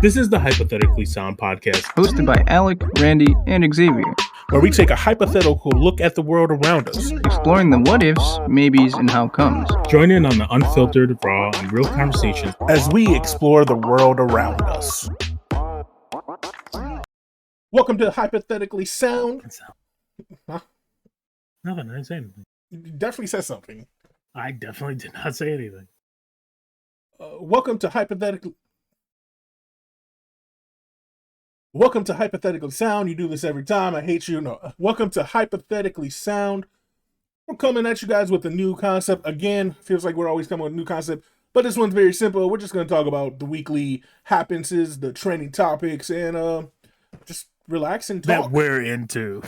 This is the Hypothetically Sound podcast, hosted by Alec, Randy, and Xavier, where we take a hypothetical look at the world around us, exploring the what-ifs, maybes, and how comes. Join in on the unfiltered, raw, and real conversations as we explore the world around us. Welcome to Hypothetically Sound. Huh? Nothing, I didn't say anything. You definitely said something. I definitely did not say anything. Welcome to Hypothetically Sound. You do this every time. I hate you. No. Welcome to Hypothetically Sound. We're coming at you guys with a new concept. Again, feels like we're always coming with a new concept, but this one's very simple. We're just going to talk about the weekly happenings, the trending topics, and just relax and talk. That we're into.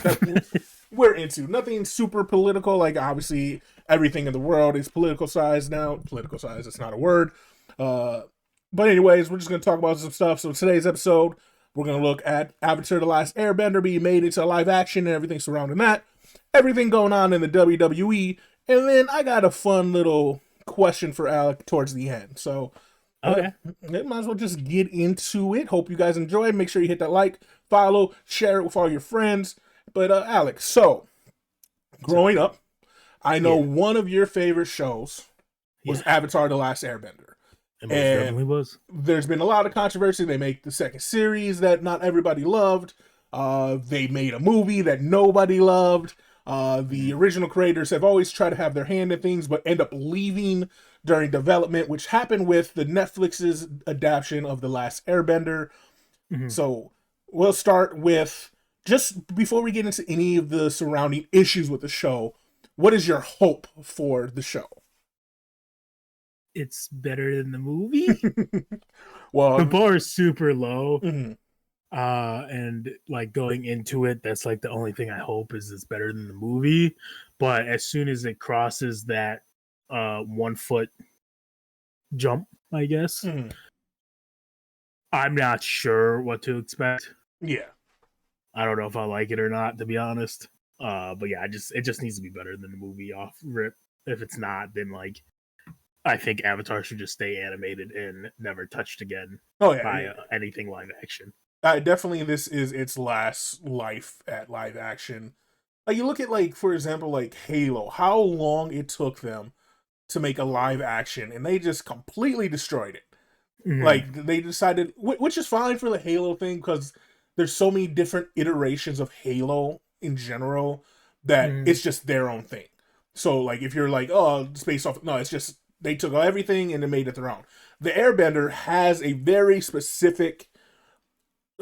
Nothing super political. Like, obviously, everything in the world is politicized now. Politicized, it's not a word. But anyways, we're just going to talk about some stuff. So today's episode, we're going to look at Avatar: The Last Airbender being made into live action and everything surrounding that. Everything going on in the WWE. And then I got a fun little question for Alec towards the end. So, okay. Might as well just get into it. Hope you guys enjoy. Make sure you hit that like, follow, share it with all your friends. But Alec, so, growing up, I know one of your favorite shows was Avatar: The Last Airbender. It most definitely was. There's been a lot of controversy. They make the second series that not everybody loved. They made a movie that nobody loved. The original creators have always tried to have their hand in things, but end up leaving during development, which happened with the Netflix's adaptation of The Last Airbender. Mm-hmm. So we'll start with, just before we get into any of the surrounding issues with the show, what is your hope for the show? It's better than the movie. Well, the bar is super low. Mm-hmm. And like going into it, that's like the only thing I hope is it's better than the movie. But as soon as it crosses that 1 foot jump, I guess, I'm not sure what to expect. Yeah. I don't know if I like it or not, to be honest. But yeah, it just needs to be better than the movie off rip. If it's not, then like I think Avatar should just stay animated and never touched again by anything live action. Definitely, this is its last life at live action. Like, you look at, like, for example, like Halo, how long it took them to make a live action, and they just completely destroyed it. Mm-hmm. Like, they decided, which is fine for the Halo thing, because there's so many different iterations of Halo in general that it's just their own thing. So, like, if you're like, oh, space off, no, it's just they took everything and they made it their own. The Airbender has a very specific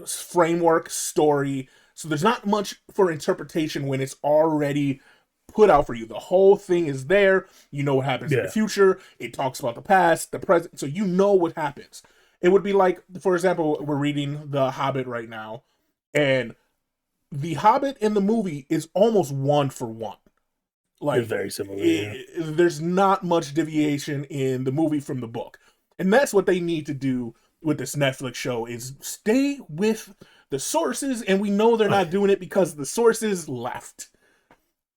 framework, story, so there's not much for interpretation when it's already put out for you. The whole thing is there. You know what happens in the future. It talks about the past, the present, so you know what happens. It would be like, for example, we're reading The Hobbit right now, and The Hobbit in the movie is almost 1 for 1. Like, it's very similar. There's not much deviation in the movie from the book. And that's what they need to do with this Netflix show, is stay with the sources, and we know they're not doing it because the sources left.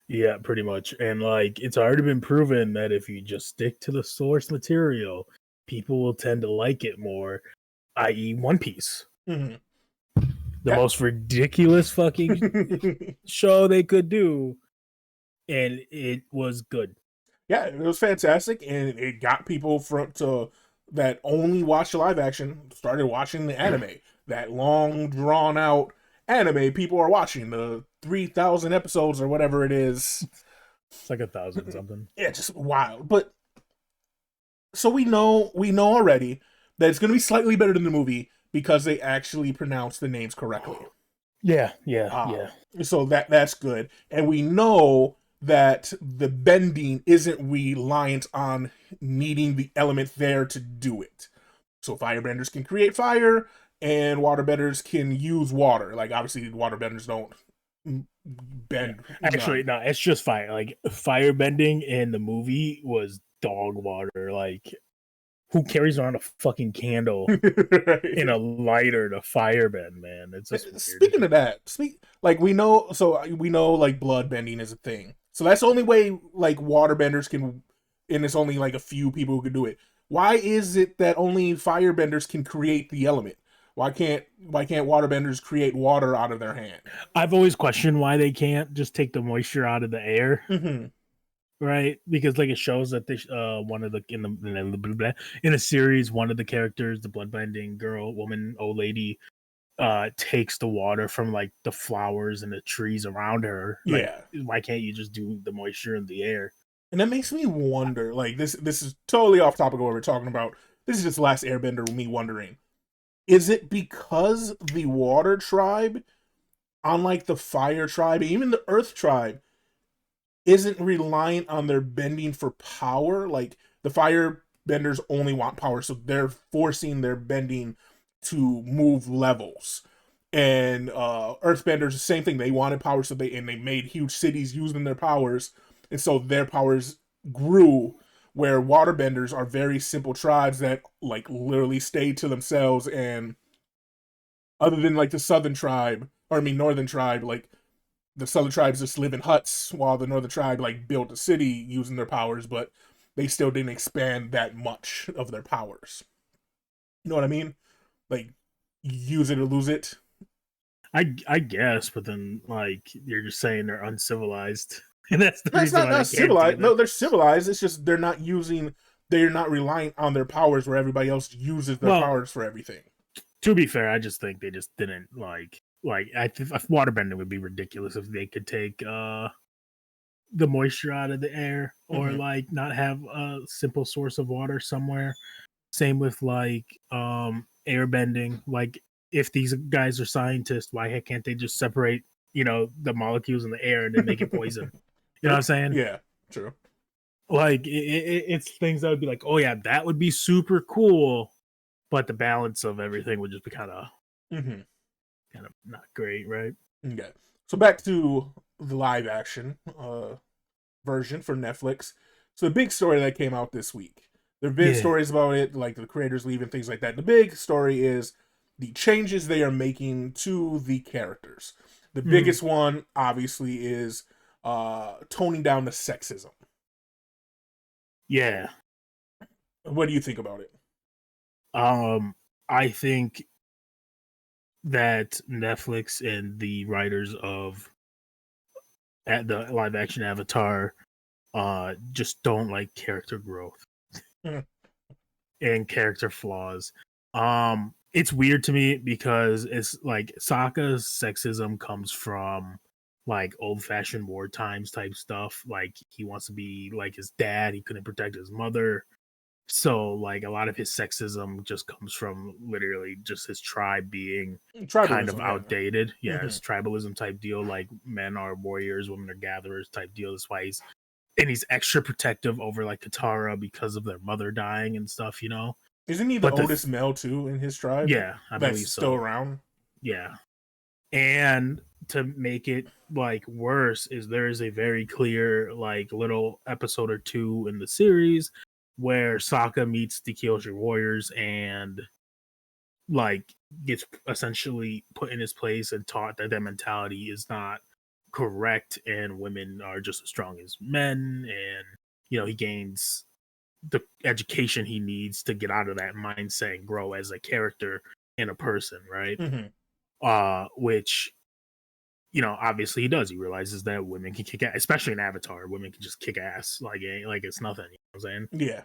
Yeah, pretty much. And like, it's already been proven that if you just stick to the source material, people will tend to like it more, i.e. One Piece. Mm-hmm. The most ridiculous fucking show they could do, and it was good. Yeah, it was fantastic, and it got people that only watch live action started watching the anime. That long, drawn-out anime people are watching. The 3,000 episodes or whatever it is. It's like 1,000 something. Yeah, just wild. But, so we know already that it's going to be slightly better than the movie because they actually pronounce the names correctly. Yeah. So that's good. And we know that the bending isn't reliant on needing the element there to do it. So firebenders can create fire, and waterbenders can use water. Like, obviously, waterbenders don't bend. Actually, no, it's just fire. Like, firebending in the movie was dog water. Like, who carries around a fucking candle in a lighter to firebend, man? It's just weird. Speaking of that, we know like blood bending is a thing. So that's the only way like waterbenders can, and it's only like a few people who can do it. Why is it that only firebenders can create the element? Why can't waterbenders create water out of their hand? I've always questioned why they can't just take the moisture out of the air, Mm-hmm. right? Because like it shows that they one of the in a series, one of the characters, the bloodbending woman, old lady, takes the water from like the flowers and the trees around her. Like, Yeah. why can't you just do the moisture in the air? And that makes me wonder, like this is totally off topic of what we're talking about. This is just Last Airbender, me wondering. Is it because the water tribe, unlike the fire tribe, even the earth tribe, isn't reliant on their bending for power? Like the fire benders only want power, so they're forcing their bending to move levels. And earthbenders, the same thing. They wanted power, so they made huge cities using their powers, and so their powers grew. Where waterbenders are very simple tribes that like literally stay to themselves, and other than like the southern tribe, or I mean northern tribe, like the southern tribes just live in huts while the northern tribe like built a city using their powers, but they still didn't expand that much of their powers. You know what I mean? Like use it or lose it. I guess, but then like you're just saying they're uncivilized, and that's the No, it's reason not why they not can't do civilized. No, that. they're civilized. It's just they're not reliant on their powers where everybody else uses their Well, powers for everything. to be fair, I just think they just didn't like waterbending would be ridiculous if they could take the moisture out of the air or Mhm. like not have a simple source of water somewhere. Same with like airbending. Like if these guys are scientists, why can't they just separate, the molecules in the air and then make it poison? You know what I'm saying? Yeah, true. Like it's things that would be like, oh yeah, that would be super cool, but the balance of everything would just be Hmm. kind of not great, right? Okay. So back to the live action version for Netflix. So the big story that came out this week. There have been Yeah. stories about it, like the creators leaving, things like that. The big story is the changes they are making to the characters. The Mm, biggest one, obviously, is toning down the sexism. yeah. What do you think about it? I think that Netflix and the writers of at the live action Avatar just don't like character growth Mhm. and character flaws. It's weird to me because it's like Sokka's sexism comes from like old fashioned war times type stuff. Like he wants to be like his dad, he couldn't protect his mother. So like a lot of his sexism just comes from literally just his tribe being kind of Tribalism, yeah. outdated. Yeah, Hmm. it's tribalism type deal, like men are warriors, women are gatherers type deal. That's why he's extra protective over like Katara because of their mother dying and stuff. Isn't he the But oldest male too in his tribe yeah, I that's believe still so. around? Yeah. And to make it like worse is there is a very clear like little episode or two in the series where Sokka meets the Kyoshi warriors and like gets essentially put in his place and taught that mentality is not correct and women are just as strong as men, and he gains the education he needs to get out of that mindset and grow as a character and a person, right? Hmm. Which obviously he does. He realizes that women can kick ass, especially in Avatar. Women can just kick ass like it's nothing. You know what I'm saying? Yeah.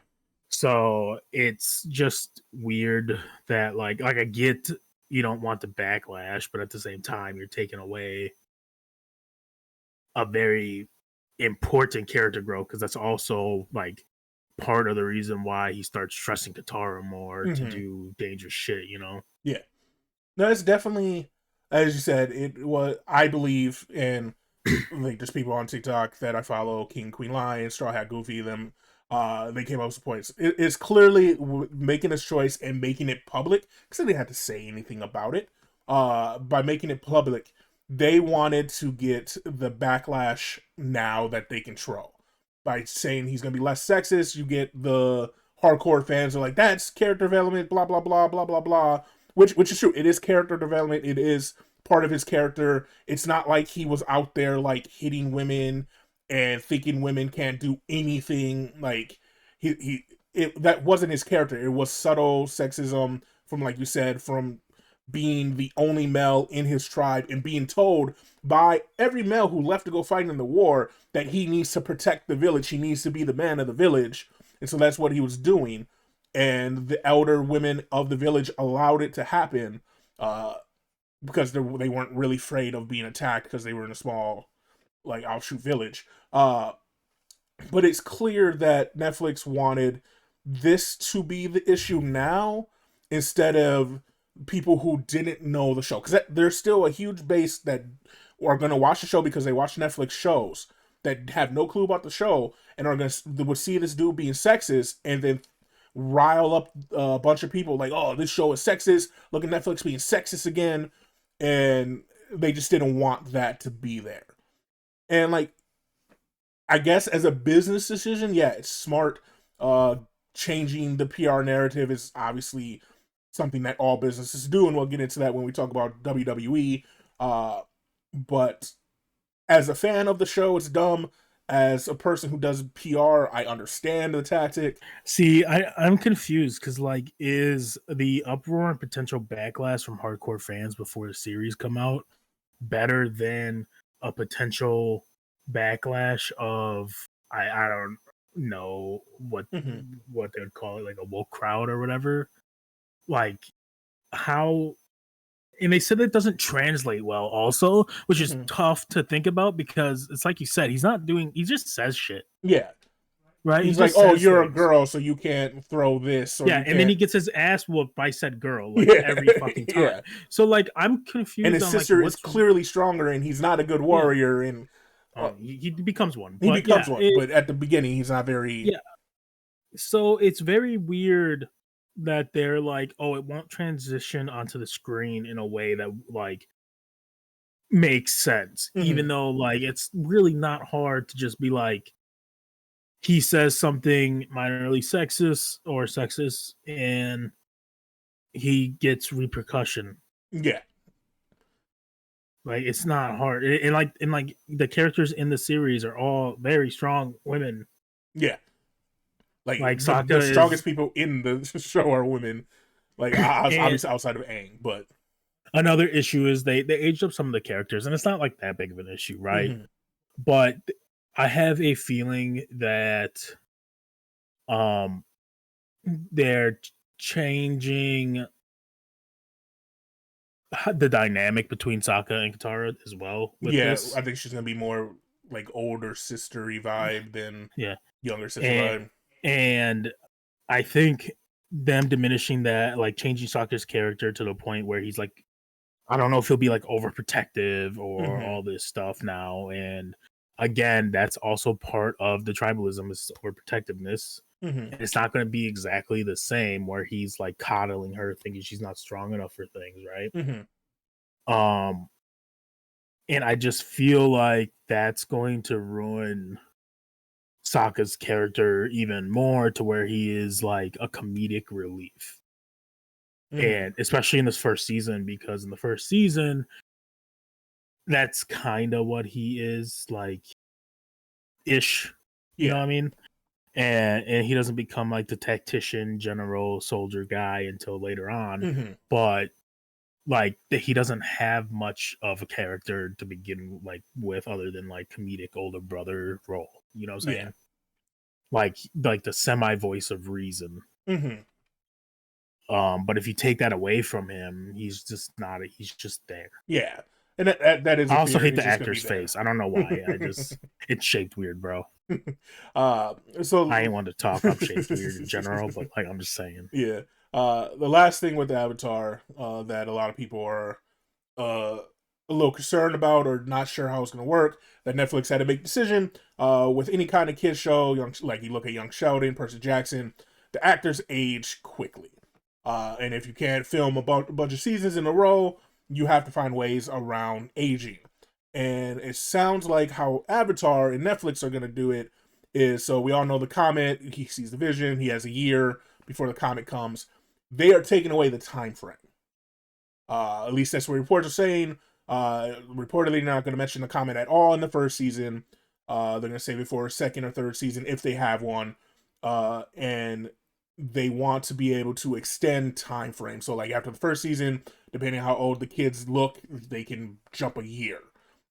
So it's just weird that like I get you don't want the backlash, but at the same time you're taking away a very important character growth because that's also like part of the reason why he starts trusting Katara more to Hmm. do dangerous shit. Yeah. No, it's definitely, as you said, it was, I believe, and like there's people on TikTok that I follow, King Queen Lion, Straw Hat Goofy, them, they came up with some points. It's clearly making this choice and making it public, because they didn't have to say anything about it. By making it public, they wanted to get the backlash now that they control. By saying he's going to be less sexist, you get the hardcore fans are like, that's character development, blah, blah, blah, blah, blah, blah. Which is true. It is character development. It is part of his character. It's not like he was out there like hitting women and thinking women can't do anything. Like that wasn't his character. It was subtle sexism from, like you said, from being the only male in his tribe and being told by every male who left to go fight in the war that he needs to protect the village. He needs to be the man of the village. And so that's what he was doing. And the elder women of the village allowed it to happen because they weren't really afraid of being attacked because they were in a small, like, offshoot village. But it's clear that Netflix wanted this to be the issue now instead of people who didn't know the show. Because there's still a huge base that are going to watch the show because they watch Netflix shows that have no clue about the show and are going to would see this dude being sexist and then rile up a bunch of people like, oh, this show is sexist. Look at Netflix being sexist again. And they just didn't want that to be there. And, like, I guess as a business decision, yeah, it's smart. Changing the PR narrative is obviously something that all businesses do, and we'll get into that when we talk about WWE. But as a fan of the show, it's dumb. As a person who does PR, I understand the tactic. See, I'm confused because, like, is the uproar and potential backlash from hardcore fans before the series come out better than a potential backlash of I don't know what they would call it, like a woke crowd or whatever? Like, how? And they said it doesn't translate well also, which is tough to think about because it's like you said, he just says shit. Yeah. Right? He's like, oh, you're a girl, so you can't throw this. Or yeah, and then he gets his ass whooped by said girl like every fucking time. Yeah. So, like, I'm confused. And his sister is clearly stronger, and he's not a good warrior. Yeah. And he becomes one. He becomes one, but at the beginning, he's not very. Yeah. So it's very weird that they're like, oh, it won't transition onto the screen in a way that, like, makes sense, even though, like, it's really not hard to just be like, he says something minorly sexist and he gets repercussion. Yeah. Like, it's not hard. And like the characters in the series are all very strong women. Yeah. Like the strongest people in the show are women. Like, obviously outside of Aang, but another issue is they aged up some of the characters, and it's not like that big of an issue, right? But I have a feeling that they're changing the dynamic between Sokka and Katara as well. This. I think she's gonna be more like older sistery vibe than younger sister vibe. And I think them diminishing that, like changing Sokka's character to the point where he's like, I don't know if he'll be like overprotective or all this stuff now. And again, that's also part of the tribalism is overprotectiveness. And it's not going to be exactly the same where he's like coddling her, thinking she's not strong enough for things, right? And I just feel like that's going to ruin Sokka's character even more to where he is like a comedic relief. And especially in this first season, because in the first season, that's kind of what he is, like, ish. You know what I mean? And he doesn't become like the tactician, general, soldier guy until later on. But like he doesn't have much of a character to begin like with, other than like comedic older brother role. You know what I'm saying? Like the semi voice of reason. But if you take that away from him, he's just not. He's just there. Yeah, and that is. I also hate the actor's face. I don't know why. It's shaped weird, bro. So I ain't want to talk. I'm shaped weird in general, but like I'm just saying. Yeah. The last thing with the Avatar that a lot of people are a little concerned about or not sure how it's going to work, that Netflix had to make a decision with any kind of kid show, like you look at Young Sheldon, Percy Jackson, the actors age quickly. And if you can't film a bunch of seasons in a row, you have to find ways around aging. And it sounds like how Avatar and Netflix are going to do it is, so we all know the comet, he sees the vision, he has a year before the comet comes. They are taking away the time frame. At least that's what reports are saying. Reportedly, they're not going to mention the comet at all in the first season. They're going to save it for a second or third season if they have one. And they want to be able to extend time frames. So like after the first season, depending on how old the kids look, they can jump a year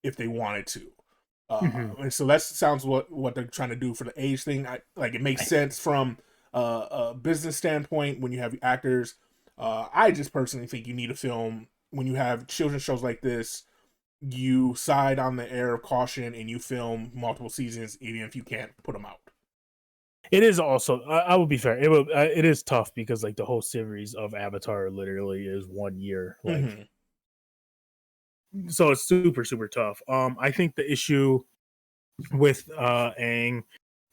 if they wanted to. And so that sounds what they're trying to do for the age thing. It makes sense from a business standpoint when you have actors. I just personally think you need a film when you have children's shows like this. You side on the air of caution and you film multiple seasons, even if you can't put them out. It is also, I will be fair. It is tough because like the whole series of Avatar literally is 1 year. Like, so it's super, super tough. I think the issue with Aang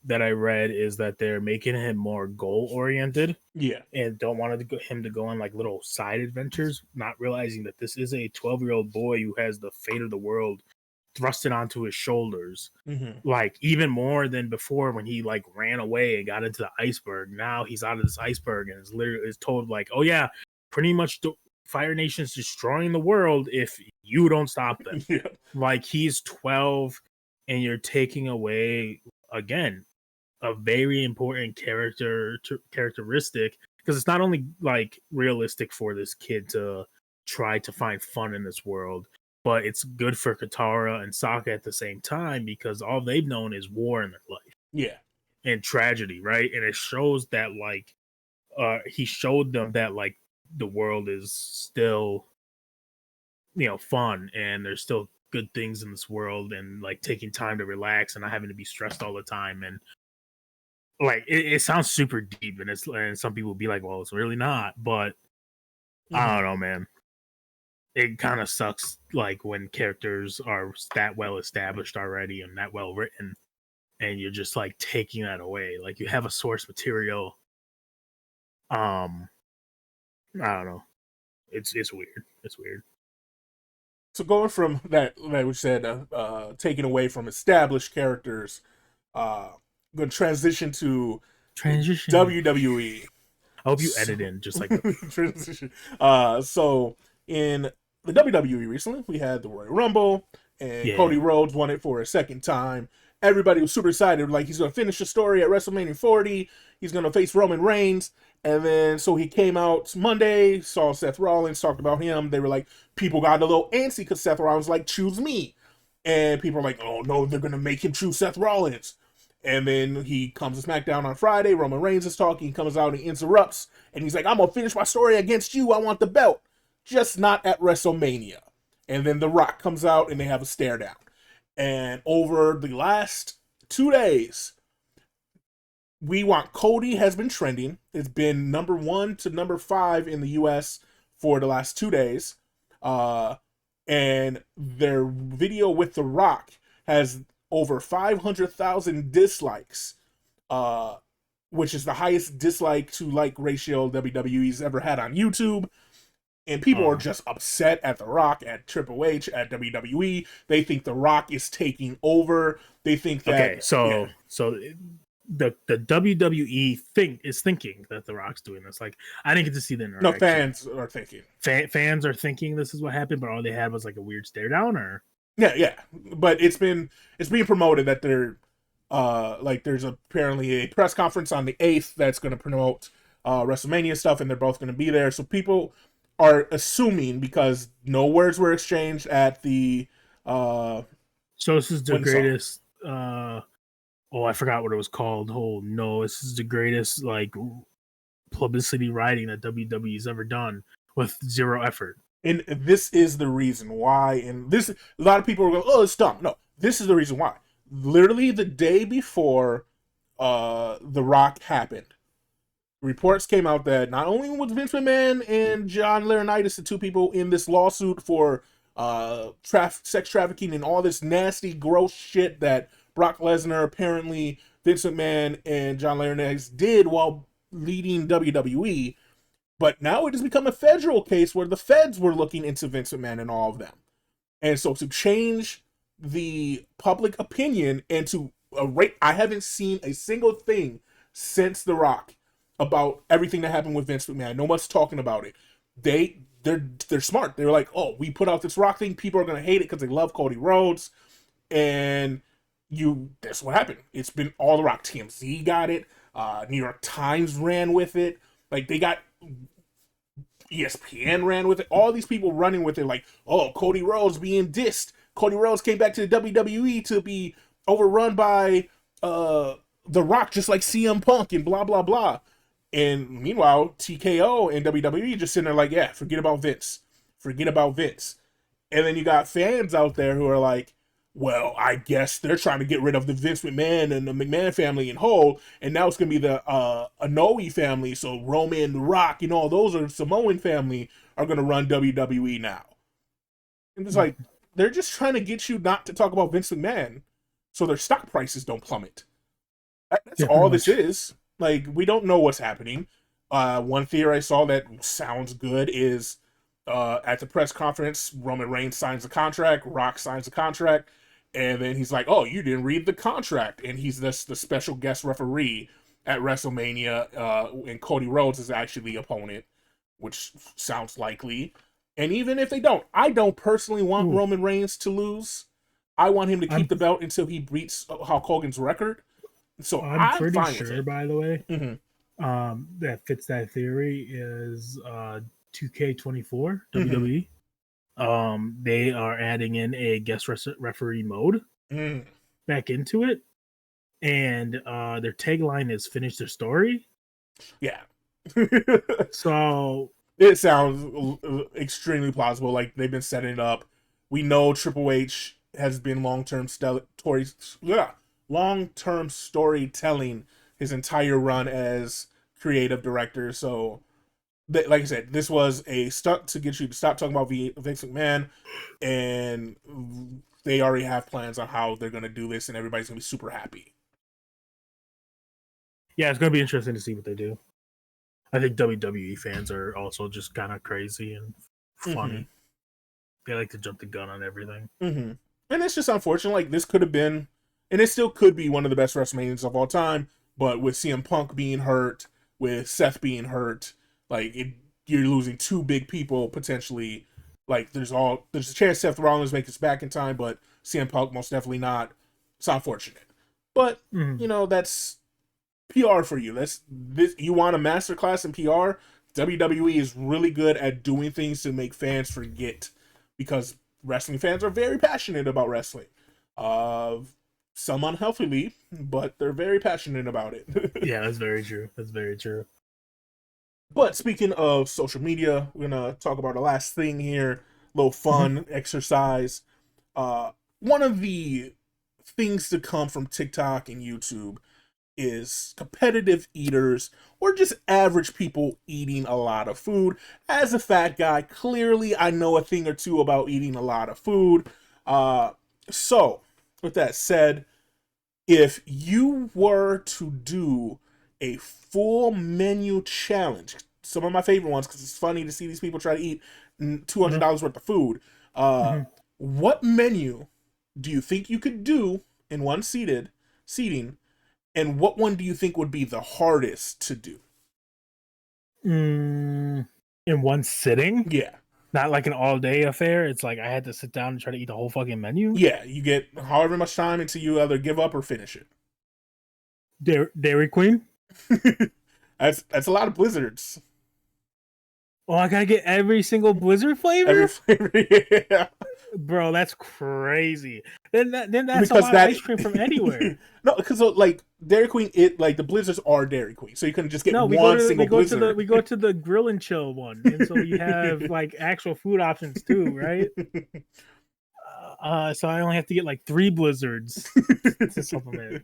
that I read is that they're making him more goal oriented. Yeah. And don't want him to go on like little side adventures, not realizing that this is a 12-year-old boy who has the fate of the world thrusted onto his shoulders. Like even more than before when he like ran away and got into the iceberg. Now he's out of this iceberg and is told like, oh yeah, pretty much Fire Nation's destroying the world if you don't stop them. Like he's 12 and you're taking away again a very important characteristic, because it's not only like realistic for this kid to try to find fun in this world, but it's good for Katara and Sokka at the same time, because all they've known is war in their life. Yeah. And tragedy, right? And it shows that like he showed them that like the world is still, you know, fun and there's still good things in this world, and like taking time to relax and not having to be stressed all the time. And like it sounds super deep, and some people will be like, well, it's really not, but I don't know, man. It kind of sucks like when characters are that well established already and that well written, and you're just like taking that away. Like you have a source material. I don't know. It's weird. It's weird. So going from that we said taking away from established characters, going to transition to WWE. I hope you edit in just like transition. So in the WWE recently, we had the Royal Rumble, and Cody Rhodes won it for a second time. Everybody was super excited, like he's going to finish the story at WrestleMania 40. He's going to face Roman Reigns. And then, so he came out Monday, saw Seth Rollins, talked about him. They were like, people got a little antsy because Seth Rollins like, choose me. And people are like, oh no, they're going to make him choose Seth Rollins. And then he comes to SmackDown on Friday. Roman Reigns is talking. He comes out and he interrupts. And he's like, I'm going to finish my story against you. I want the belt. Just not at WrestleMania. And then The Rock comes out and they have a stare down. And over the last 2 days, We Want Cody has been trending. It's been number 1 to number 5 in the US for the last 2 days. And their video with The Rock has over 500,000 dislikes, which is the highest dislike to like ratio WWE's ever had on YouTube. And people are just upset at The Rock, at Triple H, at WWE. They think The Rock is taking over. They think that... Okay, so the WWE is thinking that The Rock's doing this. Like, I didn't get to see the interaction. No, fans are thinking. Fans are thinking this is what happened, but all they had was like a weird stare down, or... Yeah. But it's being promoted that they're... like, there's apparently a press conference on the 8th that's going to promote WrestleMania stuff, and they're both going to be there. So people are assuming, because no words were exchanged at the so this is the greatest I forgot what it was called. Oh no, this is the greatest like publicity writing that WWE's ever done with zero effort. And this is the reason why. And this, a lot of people are going, oh, it's dumb. No, this is the reason why. Literally the day before The Rock happened, reports came out that not only was Vince McMahon and John Laurinaitis the two people in this lawsuit for sex trafficking and all this nasty, gross shit that Brock Lesnar, apparently Vince McMahon and John Laurinaitis did while leading WWE, but now it has become a federal case where the feds were looking into Vince McMahon and all of them. And so to change the public opinion and to I haven't seen a single thing since The Rock about everything that happened with Vince McMahon. No one's talking about it. They're smart. They're like, oh, we put out this Rock thing. People are going to hate it because they love Cody Rhodes. And that's what happened. It's been all The Rock. TMZ got it. New York Times ran with it. Like they got ESPN ran with it. All these people running with it. Like, oh, Cody Rhodes being dissed. Cody Rhodes came back to the WWE to be overrun by The Rock, just like CM Punk and blah blah blah. And meanwhile, TKO and WWE just sitting there like, yeah, forget about Vince. Forget about Vince. And then you got fans out there who are like, well, I guess they're trying to get rid of the Vince McMahon and the McMahon family in whole, and now it's going to be the Anoa'i family, so Roman, The Rock, and all those are Samoan family are going to run WWE now. And it's like, they're just trying to get you not to talk about Vince McMahon so their stock prices don't plummet. That's all this is. Like, we don't know what's happening. One theory I saw that sounds good is at the press conference, Roman Reigns signs a contract, Rock signs a contract, and then he's like, oh, you didn't read the contract. And he's the special guest referee at WrestleMania, and Cody Rhodes is actually the opponent, which sounds likely. And even if they don't, I don't personally want Roman Reigns to lose. I want him to keep the belt until he beats Hulk Hogan's record. So I'm pretty fine sure, with it. by the way, that fits that theory is 2K24 WWE. They are adding in a guest referee mode back into it, and their tagline is "Finish their story." Yeah. So it sounds extremely plausible. Like they've been setting it up. We know Triple H has been long-term storytelling his entire run as creative director. So, like I said, this was a stunt to get you to stop talking about Vince McMahon, and they already have plans on how they're going to do this, and everybody's going to be super happy. Yeah, it's going to be interesting to see what they do. I think WWE fans are also just kind of crazy and funny. They like to jump the gun on everything. And it's just unfortunate. Like, this could have been, and it still could be one of the best WrestleManias of all time, but with CM Punk being hurt, with Seth being hurt, like, you're losing two big people potentially. Like, there's a chance Seth Rollins makes it back in time, but CM Punk most definitely not. It's unfortunate. But, you know, that's PR for you. You want a masterclass in PR? WWE is really good at doing things to make fans forget, because wrestling fans are very passionate about wrestling. Some unhealthily, but they're very passionate about it. Yeah, that's very true. That's very true. But speaking of social media, we're going to talk about the last thing here. A little fun exercise. One of the things to come from TikTok and YouTube is competitive eaters or just average people eating a lot of food. As a fat guy, clearly I know a thing or two about eating a lot of food. So, with that said, if you were to do a full menu challenge, some of my favorite ones, because it's funny to see these people try to eat $200 worth of food, what menu do you think you could do in one seating, and what one do you think would be the hardest to do? In one sitting? Yeah. Not like an all-day affair. It's like I had to sit down and try to eat the whole fucking menu? Yeah, you get however much time until you either give up or finish it. Dairy Queen? That's a lot of blizzards. Oh, I gotta get every single Blizzard flavor? Every flavor, yeah. Bro, that's crazy. Then that's because a lot of ice cream from anywhere. No, because like Dairy Queen, the blizzards are Dairy Queen, so you couldn't just get one single blizzard. We go to the grill and chill one, and so you have like actual food options too, right? So I only have to get like 3 blizzards to supplement.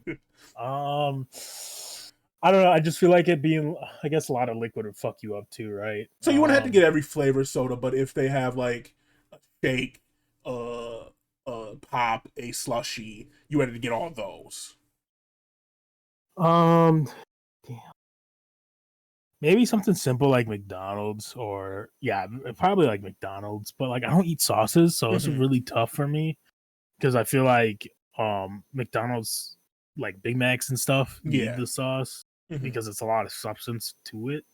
I don't know. I just feel like it being, I guess, a lot of liquid would fuck you up too, right? So you wouldn't have to get every flavor soda, but if they have like a shake, pop, a slushie, you had to get all those. Damn. Maybe something simple like McDonald's, or probably like McDonald's. But like I don't eat sauces, so it's really tough for me because I feel like McDonald's, like Big Macs and stuff, need the sauce because it's a lot of substance to it.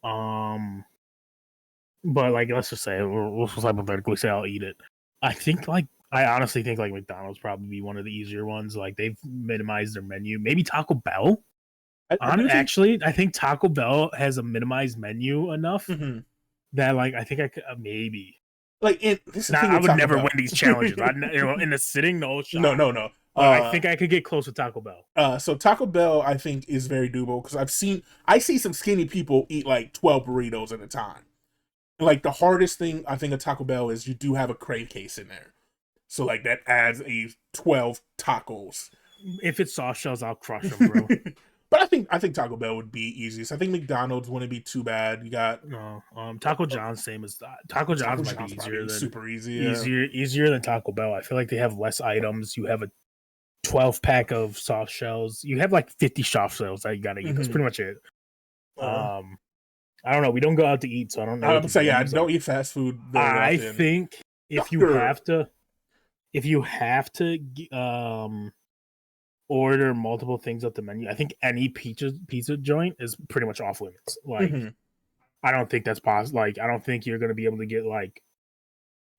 But like let's just say we'll hypothetically say I'll eat it. I honestly think like McDonald's probably be one of the easier ones. Like they've minimized their menu. Maybe Taco Bell. Actually, I think Taco Bell has a minimized menu enough that, like, I think I could maybe. Like, this now, I would Taco Never Bell. win these challenges. In the sitting, no shot. No. But I think I could get close with Taco Bell. So Taco Bell, I think, is very doable because I see some skinny people eat like 12 burritos at a time. Like, the hardest thing I think of Taco Bell is you do have a crave case in there, so like that adds 12 tacos. If it's soft shells, I'll crush them, bro. But I think Taco Bell would be easiest. I think McDonald's wouldn't be too bad. You got Taco John's same as Taco John's might be easier than super easy. Easier than Taco Bell. I feel like they have less items. You have a 12-pack of soft shells. You have like 50 soft shells that you gotta eat. That's pretty much it. I don't know. We don't go out to eat, so I don't know. I'm saying, I don't eat fast food very often. I think if you have to order multiple things up the menu, I think any pizza joint is pretty much off limits. Like, I don't think that's possible. Like, I don't think you're gonna be able to get like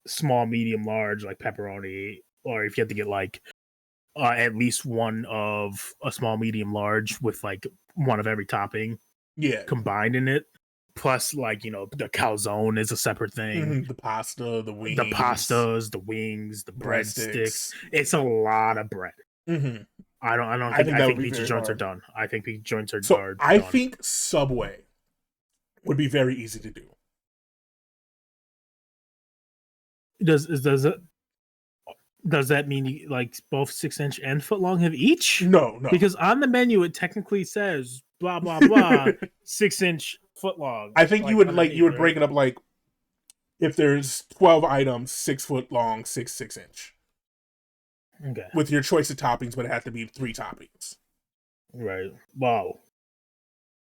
small, medium, large, like pepperoni, or if you have to get like at least one of a small, medium, large with like one of every topping, combined in it. Plus, like, the calzone is a separate thing. The pasta, the wings, the pastas, the wings, the breadsticks. It's a lot of bread. I think pizza joints are done. I think pizza joints are done. I think Subway would be very easy to do. Does that mean like both 6-inch and footlong have each? No. Because on the menu it technically says blah blah blah 6-inch footlong. I think you would break it up like if there's 12 items, 6 foot long, 6-inch. Okay. With your choice of toppings, but it has to be 3 toppings. Right. Wow.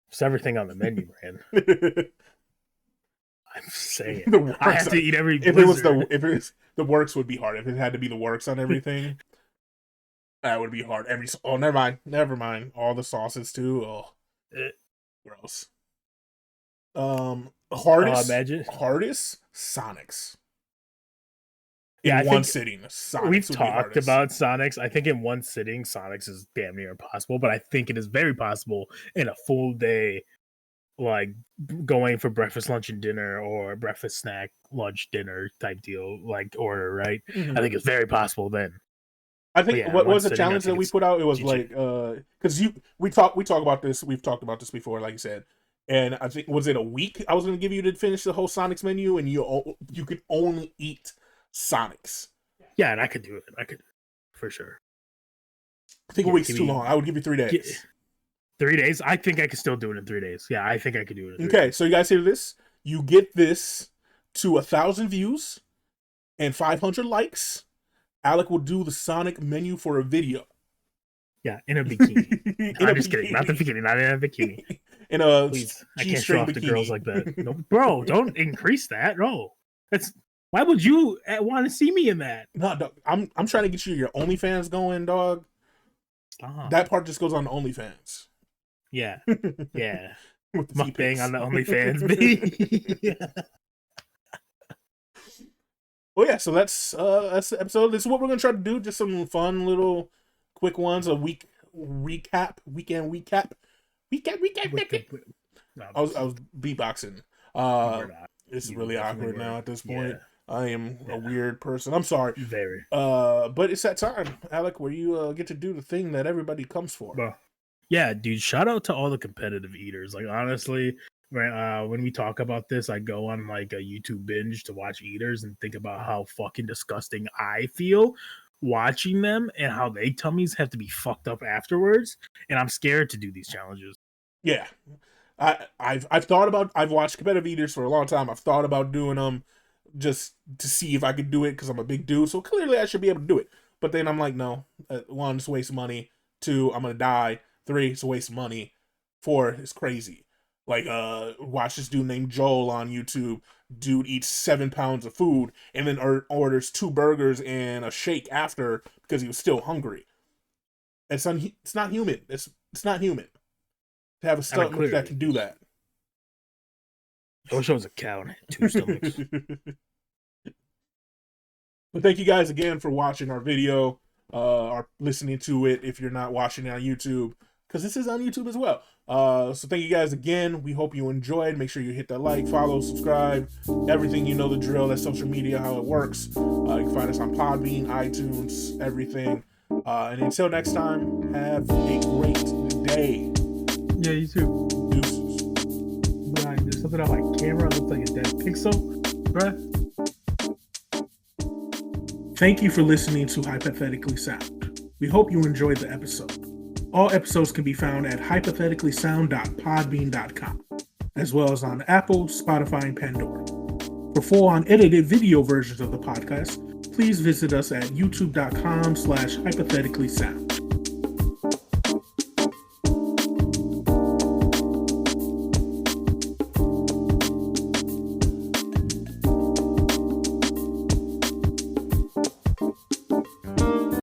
It's everything on the menu, man. I'm saying I have to eat every. If it was the works would be hard. If it had to be the works on everything, that would be hard. Never mind. All the sauces too. Oh, gross. Hardest Sonics. In one sitting, Sonics. We've talked about Sonics. I think in one sitting, Sonics is damn near impossible, but I think it is very possible in a full day, like going for breakfast, lunch, and dinner, or breakfast, snack, lunch, dinner type deal, like order, right? I think it's very possible then. I think what was the challenge that we put out? It was like because we talk about this. We've talked about this before, like you said, and I think was it a week I was going to give you to finish the whole Sonics menu, and you could only eat Sonics. Yeah, and I could do it. I could for sure. I think a week's too long. I would give you 3 days. 3 days? I think I could still do it in 3 days. Yeah, I think I could do it in 3 days. Okay, so you guys hear this? You get this to 1,000 views and 500 likes. Alec will do the Sonic menu for a video. Yeah, in a bikini. I'm just kidding. Not the bikini. Not in a bikini. Please, I can't show off the girls like that. No, bro, don't increase that. No, why would you want to see me in that? No, dog, I'm trying to get you your OnlyFans going, dog. Stop. That part just goes on the OnlyFans. Yeah. Mukbang on the OnlyFans, baby. Well, yeah. So that's the episode. This is what we're gonna try to do. Just some fun little quick ones. A weekend recap. I was beatboxing. This is really awkward now at this point. Yeah. I am a weird person. I'm sorry. Very. But it's that time, Alec, where you get to do the thing that everybody comes for. Bro. Yeah, dude. Shout out to all the competitive eaters. Like, honestly, when we talk about this, I go on like a YouTube binge to watch eaters and think about how fucking disgusting I feel watching them and how their tummies have to be fucked up afterwards. And I'm scared to do these challenges. Yeah. I've thought about. I've watched competitive eaters for a long time. I've thought about doing them just to see if I could do it because I'm a big dude. So clearly I should be able to do it. But then I'm like, no. 1, it's a waste of money. 2, I'm gonna die. 3, it's a waste of money. 4, it's crazy. Like, watch this dude named Joel on YouTube. Dude eats 7 pounds of food and then orders 2 burgers and a shake after because he was still hungry. It's not human. It's not human to have a stomach that can do that. I wish I was a cow and had 2 stomachs. But thank you guys again for watching our video, or listening to it if you're not watching it on YouTube. because this is on YouTube as well. So thank you guys again. We hope you enjoyed. Make sure you hit that like, follow, subscribe, everything, you know the drill. That's social media, how it works. You can find us on Podbean, iTunes, everything. And until next time, have a great day. Yeah, you too. Deuces. There's something on my camera. It looks like a dead pixel. Bruh. Thank you for listening to Hypothetically Sound. We hope you enjoyed the episode. All episodes can be found at hypotheticallysound.podbean.com, as well as on Apple, Spotify, and Pandora. For full unedited video versions of the podcast, please visit us at youtube.com/hypotheticallysound.